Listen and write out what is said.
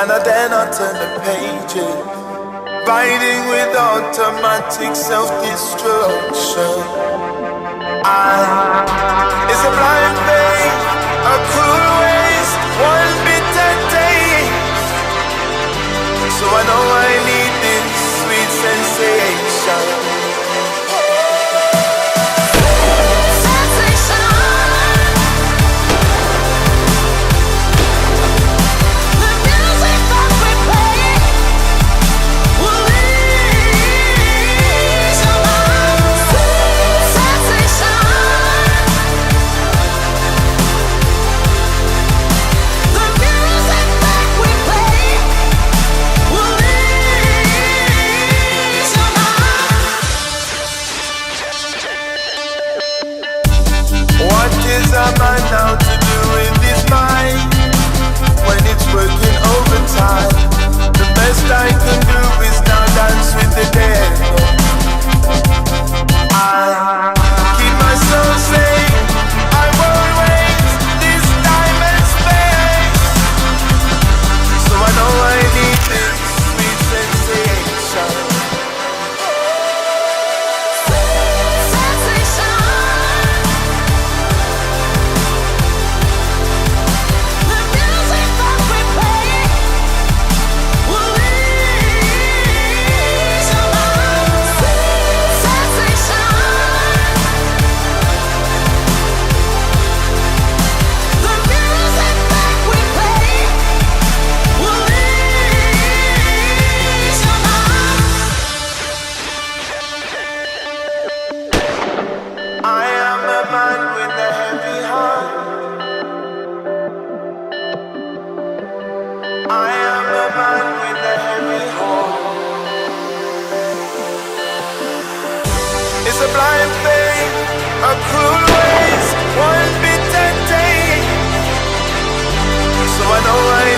and I dare not turn the pages. Riding with automatic self-destruction. It's a blind faith, a cruel waste, one bitter taste. So I know I need this sweet sensation. A man now to do with his mind when it's working overtime. The best I can do is now dance with the dead. I keep myself safe. I won't waste this time and space. So I know I need this sweet sensation. It's a blind faith, a cruel waste, one bitter taste. So I know I